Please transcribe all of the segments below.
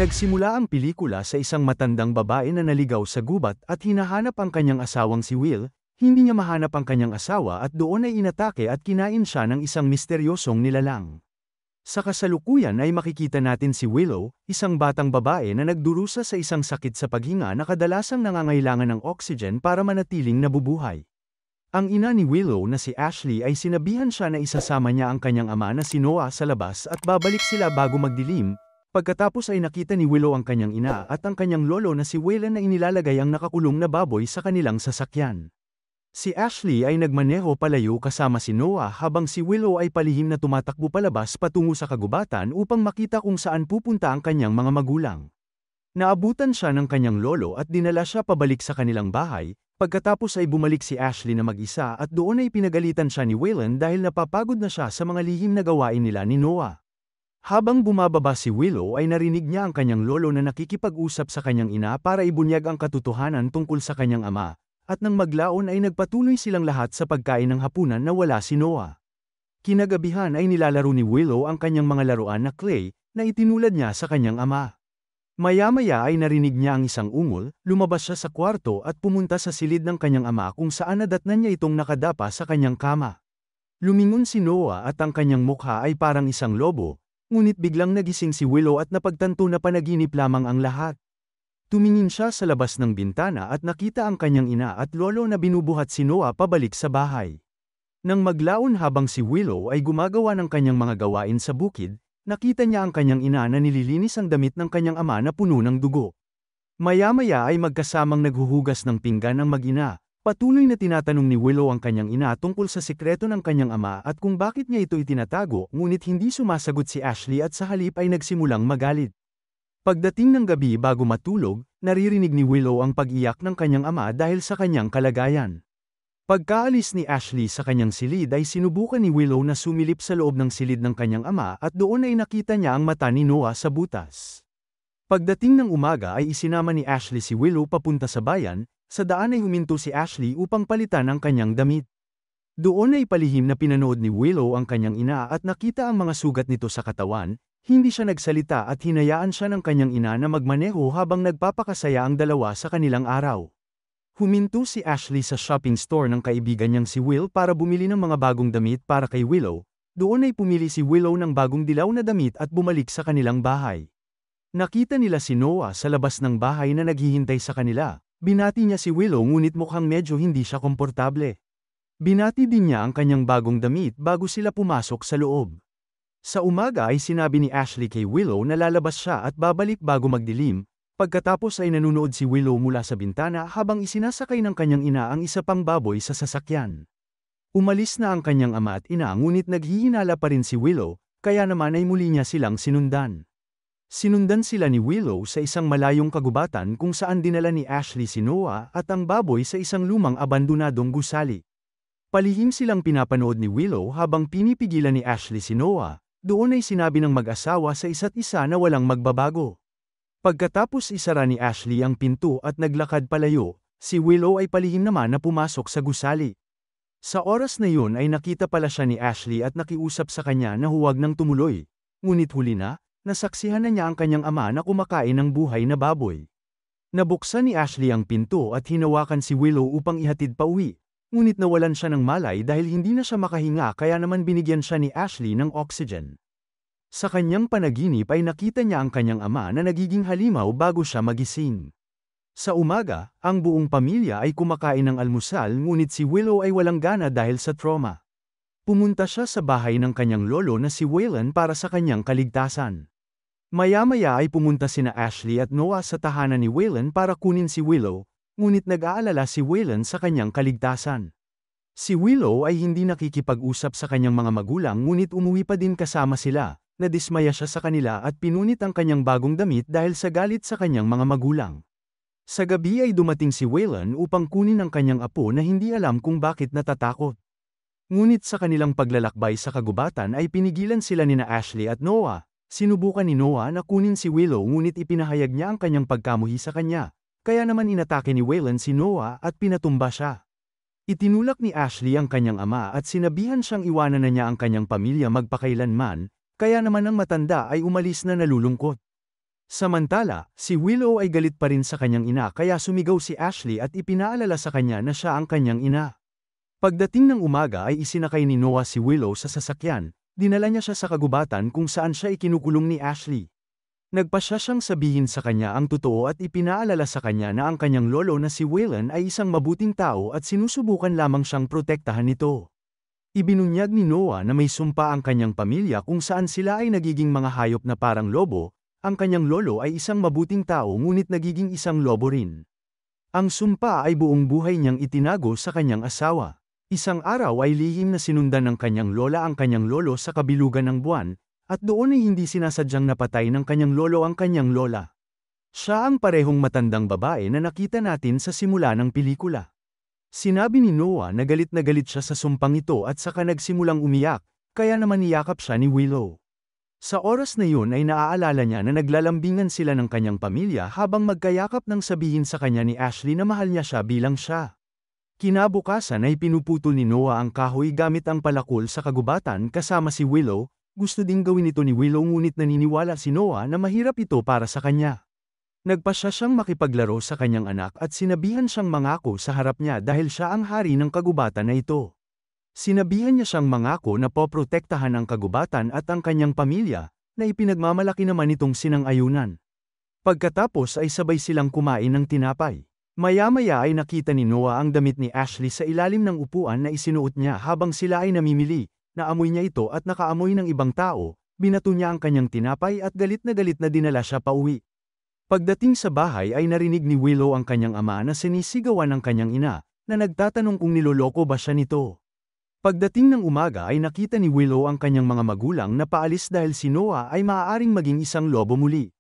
Nagsimula ang pelikula sa isang matandang babae na naligaw sa gubat at hinahanap ang kanyang asawang si Will. Hindi niya mahanap ang kanyang asawa at doon ay inatake at kinain siya ng isang misteryosong nilalang. Sa kasalukuyan ay makikita natin si Willow, isang batang babae na nagdurusa sa isang sakit sa paghinga na kadalasang nangangailangan ng oxygen para manatiling nabubuhay. Ang ina ni Willow na si Ashley ay sinabihan siya na isasama niya ang kanyang ama na si Noah sa labas at babalik sila bago magdilim. Pagkatapos ay nakita ni Willow ang kanyang ina at ang kanyang lolo na si Waylon na inilalagay ang nakakulong na baboy sa kanilang sasakyan. Si Ashley ay nagmaneho palayo kasama si Noah habang si Willow ay palihim na tumatakbo palabas patungo sa kagubatan upang makita kung saan pupunta ang kanyang mga magulang. Naabutan siya ng kanyang lolo at dinala siya pabalik sa kanilang bahay. Pagkatapos ay bumalik si Ashley na mag-isa at doon ay pinagalitan siya ni Waylon dahil napapagod na siya sa mga lihim na gawain nila ni Noah. Habang bumababa si Willow ay narinig niya ang kanyang lolo na nakikipag-usap sa kanyang ina para ibunyag ang katotohanan tungkol sa kanyang ama, at nang maglaon ay nagpatuloy silang lahat sa pagkain ng hapunan na wala si Noah. Kinagabihan ay nilalaro ni Willow ang kanyang mga laruan na clay, na itinulad niya sa kanyang ama. Maya-maya ay narinig niya ang isang ungol, lumabas siya sa kwarto at pumunta sa silid ng kanyang ama kung saan nadatnan niya itong nakadapa sa kanyang kama. Lumingon si Noah at ang kanyang mukha ay parang isang lobo. Ngunit biglang nagising si Willow at napagtanto na panaginip lamang ang lahat. Tumingin siya sa labas ng bintana at nakita ang kanyang ina at lolo na binubuhat si Noah pabalik sa bahay. Nang maglaon habang si Willow ay gumagawa ng kanyang mga gawain sa bukid, nakita niya ang kanyang ina na nililinis ang damit ng kanyang ama na puno ng dugo. Maya-maya ay magkasamang naghuhugas ng pinggan ang mag-ina. Patuloy na tinatanong ni Willow ang kanyang ina tungkol sa sikreto ng kanyang ama at kung bakit niya ito itinatago, ngunit hindi sumasagot si Ashley at sa halip ay nagsimulang magalit. Pagdating ng gabi bago matulog, naririnig ni Willow ang pag-iyak ng kanyang ama dahil sa kanyang kalagayan. Pagkaalis ni Ashley sa kanyang silid ay sinubukan ni Willow na sumilip sa loob ng silid ng kanyang ama at doon ay nakita niya ang mata ni Noah sa butas. Pagdating ng umaga ay isinama ni Ashley si Willow papunta sa bayan. Sa daan ay huminto si Ashley upang palitan ang kanyang damit. Doon ay palihim na pinanood ni Willow ang kanyang ina at nakita ang mga sugat nito sa katawan. Hindi siya nagsalita at hinayaan siya ng kanyang ina na magmaneho habang nagpapakasaya ang dalawa sa kanilang araw. Huminto si Ashley sa shopping store ng kaibigan niyang si Will para bumili ng mga bagong damit para kay Willow. Doon ay pumili si Willow ng bagong dilaw na damit at bumalik sa kanilang bahay. Nakita nila si Noah sa labas ng bahay na naghihintay sa kanila. Binati niya si Willow ngunit mukhang medyo hindi siya komportable. Binati din niya ang kanyang bagong damit bago sila pumasok sa loob. Sa umaga ay sinabi ni Ashley kay Willow na lalabas siya at babalik bago magdilim. Pagkatapos ay nanunood si Willow mula sa bintana habang isinasakay ng kanyang ina ang isa pang baboy sa sasakyan. Umalis na ang kanyang ama at ina ngunit naghihinala pa rin si Willow, kaya naman ay muli niya silang sinundan. Sinundan sila ni Willow sa isang malayong kagubatan kung saan dinala ni Ashley si Noah at ang baboy sa isang lumang abandonadong gusali. Palihim silang pinapanood ni Willow habang pinipigilan ni Ashley si Noah. Doon ay sinabi ng mag-asawa sa isa't isa na walang magbabago. Pagkatapos isara ni Ashley ang pinto at naglakad palayo, si Willow ay palihim naman na pumasok sa gusali. Sa oras na yun ay nakita pala siya ni Ashley at nakiusap sa kanya na huwag nang tumuloy. Ngunit huli na, nasaksihan na niya ang kanyang ama na kumakain ng buhay na baboy. Nabuksan ni Ashley ang pinto at hinawakan si Willow upang ihatid pa uwi. Ngunit nawalan siya ng malay dahil hindi na siya makahinga kaya naman binigyan siya ni Ashley ng oxygen. Sa kanyang panaginip ay nakita niya ang kanyang ama na nagiging halimaw bago siya magising. Sa umaga, ang buong pamilya ay kumakain ng almusal ngunit si Willow ay walang gana dahil sa trauma. Pumunta siya sa bahay ng kanyang lolo na si Waylon para sa kanyang kaligtasan. Maya-maya ay pumunta sina Ashley at Noah sa tahanan ni Waylon para kunin si Willow, ngunit nag-aalala si Waylon sa kanyang kaligtasan. Si Willow ay hindi nakikipag-usap sa kanyang mga magulang ngunit umuwi pa din kasama sila. Nadismaya siya sa kanila at pinunit ang kanyang bagong damit dahil sa galit sa kanyang mga magulang. Sa gabi ay dumating si Waylon upang kunin ang kanyang apo na hindi alam kung bakit natatakot. Ngunit sa kanilang paglalakbay sa kagubatan ay pinigilan sila nina Ashley at Noah. Sinubukan ni Noah na kunin si Willow ngunit ipinahayag niya ang kanyang pagkamuhi sa kanya. Kaya naman inatake ni Waylon si Noah at pinatumba siya. Itinulak ni Ashley ang kanyang ama at sinabihan siyang iwanan na niya ang kanyang pamilya magpakailanman, kaya naman ang matanda ay umalis na nalulungkot. Samantala, si Willow ay galit pa rin sa kanyang ina kaya sumigaw si Ashley at ipinaalala sa kanya na siya ang kanyang ina. Pagdating ng umaga ay isinakay ni Noah si Willow sa sasakyan, dinala niya siya sa kagubatan kung saan siya ikinukulong ni Ashley. Nagpasya siyang sabihin sa kanya ang totoo at ipinaalala sa kanya na ang kanyang lolo na si Waylon ay isang mabuting tao at sinusubukan lamang siyang protektahan nito. Ibinunyag ni Noah na may sumpa ang kanyang pamilya kung saan sila ay nagiging mga hayop na parang lobo, ang kanyang lolo ay isang mabuting tao ngunit nagiging isang lobo rin. Ang sumpa ay buong buhay niyang itinago sa kanyang asawa. Isang araw ay lihim na sinundan ng kanyang lola ang kanyang lolo sa kabilugan ng buwan, at doon ay hindi sinasadyang napatay ng kanyang lolo ang kanyang lola. Siya ang parehong matandang babae na nakita natin sa simula ng pelikula. Sinabi ni Noah na galit siya sa sumpang ito at saka nagsimulang umiyak, kaya naman niyakap siya ni Willow. Sa oras na yun ay naaalala niya na naglalambingan sila ng kanyang pamilya habang magkayakap nang sabihin sa kanya ni Ashley na mahal niya siya bilang siya. Kinabukasan ay pinuputol ni Noah ang kahoy gamit ang palakol sa kagubatan kasama si Willow. Gusto ding gawin ito ni Willow ngunit naniniwala si Noah na mahirap ito para sa kanya. Nagpasya siyang makipaglaro sa kanyang anak at sinabihan siyang mangako sa harap niya dahil siya ang hari ng kagubatan na ito. Sinabihan niya siyang mangako na poprotektahan ang kagubatan at ang kanyang pamilya, na ipinagmamalaki naman itong sinang-ayunan. Pagkatapos ay sabay silang kumain ng tinapay. Maya-maya ay nakita ni Noah ang damit ni Ashley sa ilalim ng upuan na isinuot niya habang sila ay namimili. Naamoy niya ito at nakaamoy ng ibang tao, binato niya ang kanyang tinapay at galit na dinala siya pauwi. Pagdating sa bahay ay narinig ni Willow ang kanyang ama na sinisigawan ng kanyang ina, na nagtatanong kung niloloko ba siya nito. Pagdating ng umaga ay nakita ni Willow ang kanyang mga magulang na paalis dahil si Noah ay maaaring maging isang lobo muli.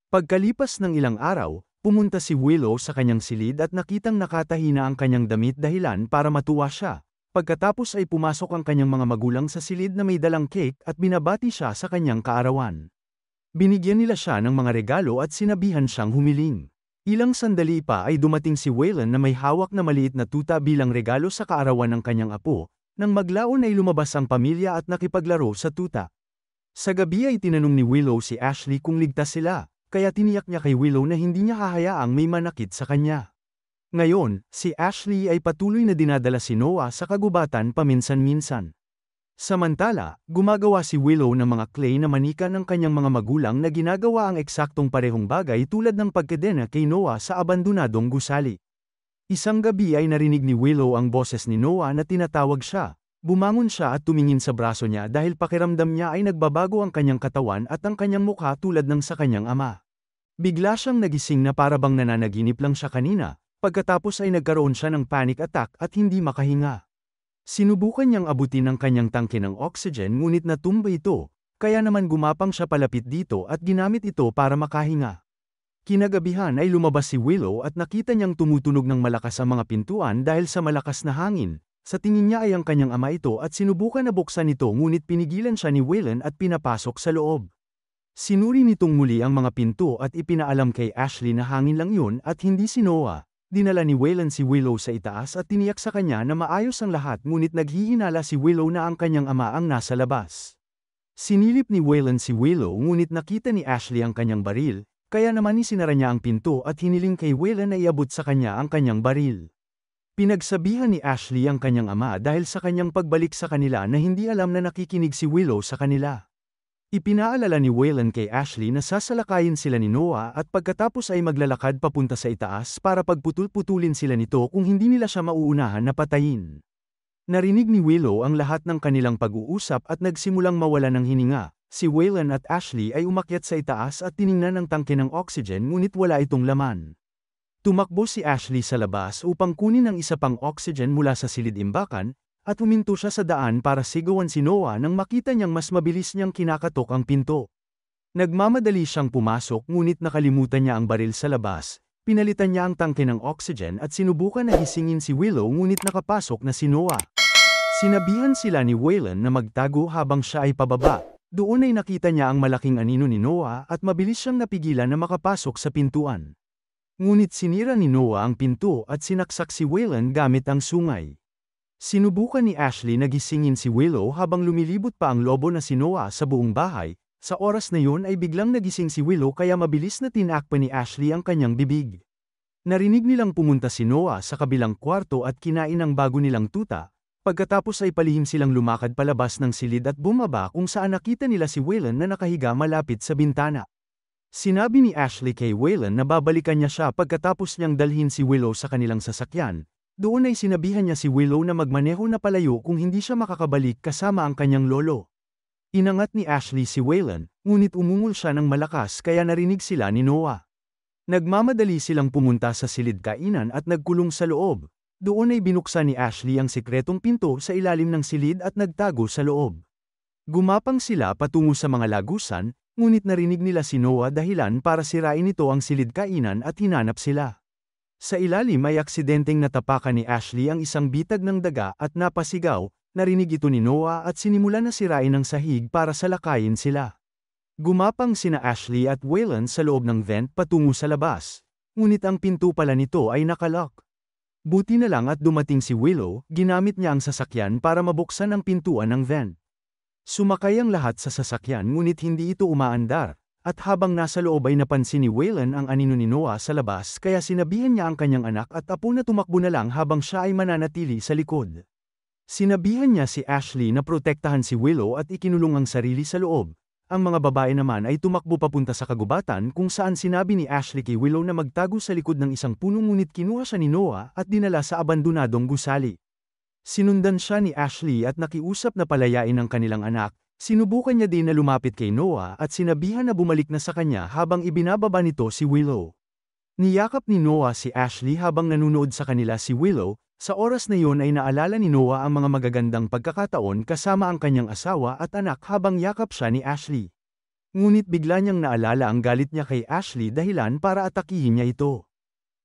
Pagkalipas ng ilang araw, pumunta si Willow sa kanyang silid at nakitang nakatahina ang kanyang damit dahilan para matuwa siya. Pagkatapos ay pumasok ang kanyang mga magulang sa silid na may dalang cake at binabati siya sa kanyang kaarawan. Binigyan nila siya ng mga regalo at sinabihan siyang humiling. Ilang sandali pa ay dumating si Waylon na may hawak na maliit na tuta bilang regalo sa kaarawan ng kanyang apo. Nang maglaon ay lumabas ang pamilya at nakipaglaro sa tuta. Sa gabi ay tinanong ni Willow si Ashley kung ligtas sila, kaya tiniyak niya kay Willow na hindi niya hahayaang may manakit sa kanya. Ngayon, si Ashley ay patuloy na dinadala si Noah sa kagubatan paminsan-minsan. Samantala, gumagawa si Willow ng mga clay na manika ng kanyang mga magulang na ginagawa ang eksaktong parehong bagay tulad ng pagkadena kay Noah sa abandonadong gusali. Isang gabi ay narinig ni Willow ang boses ni Noah na tinatawag siya. Bumangon siya at tumingin sa braso niya dahil pakiramdam niya ay nagbabago ang kanyang katawan at ang kanyang mukha tulad ng sa kanyang ama. Bigla siyang nagising na parabang nananaginip lang siya kanina. Pagkatapos ay nagkaroon siya ng panic attack at hindi makahinga. Sinubukan niyang abutin ang kanyang tangke ng oxygen ngunit natumba ito, kaya naman gumapang siya palapit dito at ginamit ito para makahinga. Kinagabihan ay lumabas si Willow at nakita niyang tumutunog ng malakas ang mga pintuan dahil sa malakas na hangin. Sa tingin niya ay ang kanyang ama ito at sinubukan na buksan ito ngunit pinigilan siya ni Waylon at pinapasok sa loob. Sinuri nitong muli ang mga pinto at ipinaalam kay Ashley na hangin lang yun at hindi si Noah. Dinala ni Waylon si Willow sa itaas at tiniyak sa kanya na maayos ang lahat ngunit naghihinala si Willow na ang kanyang ama ang nasa labas. Sinilip ni Waylon si Willow ngunit nakita ni Ashley ang kanyang baril, kaya naman isinara niya ang pinto at hiniling kay Waylon na iabot sa kanya ang kanyang baril. Pinagsabihan ni Ashley ang kanyang ama dahil sa kanyang pagbalik sa kanila na hindi alam na nakikinig si Willow sa kanila. Ipinaalala ni Waylon kay Ashley na sasalakayin sila ni Noah at pagkatapos ay maglalakad papunta sa itaas para pagputul-putulin sila nito kung hindi nila siya mauunahan na patayin. Narinig ni Willow ang lahat ng kanilang pag-uusap at nagsimulang mawala ng hininga. Si Waylon at Ashley ay umakyat sa itaas at tiningnan ang tangke ng oxygen ngunit wala itong laman. Tumakbo si Ashley sa labas upang kunin ang isa pang oxygen mula sa silid-imbakan, at huminto siya sa daan para sigawan si Noah nang makita niyang mas mabilis niyang kinakatok ang pinto. Nagmamadali siyang pumasok ngunit nakalimutan niya ang baril sa labas, pinalitan niya ang tangke ng oxygen at sinubukan na gisingin si Willow ngunit nakapasok na si Noah. Sinabihan sila ni Waylon na magtago habang siya ay pababa. Doon ay nakita niya ang malaking anino ni Noah at mabilis siyang napigilan na makapasok sa pintuan. Ngunit sinira ni Noah ang pinto at sinaksak si Waylon gamit ang sungay. Sinubukan ni Ashley na gisingin si Willow habang lumilibot pa ang lobo na si Noah sa buong bahay, Sa oras na yun ay biglang nagising si Willow kaya mabilis na tinakpan ni Ashley ang kanyang bibig. Narinig nilang pumunta si Noah sa kabilang kwarto at kinain ang bago nilang tuta, pagkatapos ay palihim silang lumakad palabas ng silid at bumaba kung saan nakita nila si Waylon na nakahiga malapit sa bintana. Sinabi ni Ashley kay Waylon na babalikan niya siya pagkatapos niyang dalhin si Willow sa kanilang sasakyan. Doon ay sinabihan niya si Willow na magmaneho na palayo kung hindi siya makakabalik kasama ang kanyang lolo. Inangat ni Ashley si Waylon, ngunit umungol siya ng malakas kaya narinig sila ni Noah. Nagmamadali silang pumunta sa silid kainan at nagkulong sa loob. Doon ay binuksan ni Ashley ang sikretong pinto sa ilalim ng silid at nagtago sa loob. Gumapang sila patungo sa mga lagusan, ngunit narinig nila si Noah dahilan para sirain ito ang silid kainan at hinanap sila. Sa ilalim ay aksidenteng natapakan ni Ashley ang isang bitag ng daga at napasigaw. Narinig ito ni Noah at sinimulan na sirain ang sahig para salakayin sila. Gumapang sina Ashley at Waylon sa loob ng vent patungo sa labas. Ngunit ang pinto pala nito ay nakalock. Buti na lang at dumating si Willow, ginamit niya ang sasakyan para mabuksan ang pintuan ng vent. Sumakay ang lahat sa sasakyan ngunit hindi ito umaandar, at habang nasa loob ay napansin ni Waylon ang anino ni Noah sa labas kaya sinabihan niya ang kanyang anak at apo na tumakbo na lang habang siya ay mananatili sa likod. Sinabihan niya si Ashley na protektahan si Willow at ikinulong ang sarili sa loob. Ang mga babae naman ay tumakbo papunta sa kagubatan kung saan sinabi ni Ashley kay Willow na magtago sa likod ng isang puno ngunit kinuha siya ni Noah at dinala sa abandonadong gusali. Sinundan siya ni Ashley at nakiusap na palayain ang kanilang anak. Sinubukan niya din na lumapit kay Noah at sinabihan na bumalik na sa kanya habang ibinababa nito si Willow. Niyakap ni Noah si Ashley habang nanunood sa kanila si Willow. Sa oras na yun ay naalala ni Noah ang mga magagandang pagkakataon kasama ang kanyang asawa at anak habang yakap siya ni Ashley. Ngunit bigla niyang naalala ang galit niya kay Ashley dahilan para atakihin niya ito.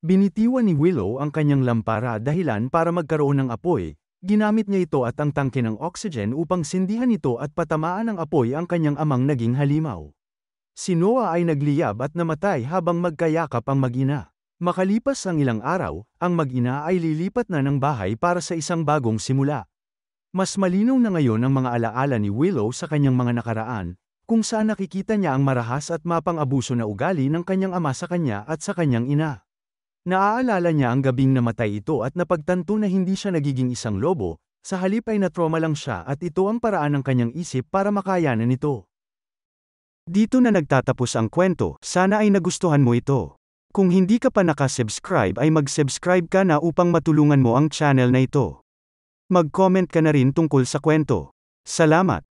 Binitiwan ni Willow ang kanyang lampara dahilan para magkaroon ng apoy. Ginamit niya ito at ang tangke ng oxygen upang sindihan ito at patamaan ng apoy ang kanyang amang naging halimaw. Si Noah ay nagliyab at namatay habang magkayakap ang mag-ina. Makalipas ang ilang araw, ang mag-ina ay lilipat na ng bahay para sa isang bagong simula. Mas malinaw na ngayon ang mga alaala ni Willow sa kanyang mga nakaraan, kung saan nakikita niya ang marahas at mapang-abuso na ugali ng kanyang ama sa kanya at sa kanyang ina. Naaalala niya ang gabing namatay ito at napagtanto na hindi siya nagiging isang lobo, sa halip ay natroma lang siya at ito ang paraan ng kanyang isip para makayanan ito. Dito na nagtatapos ang kwento, sana ay nagustuhan mo ito. Kung hindi ka pa nakasubscribe ay mag-subscribe ka na upang matulungan mo ang channel na ito. Mag-comment ka na rin tungkol sa kwento. Salamat!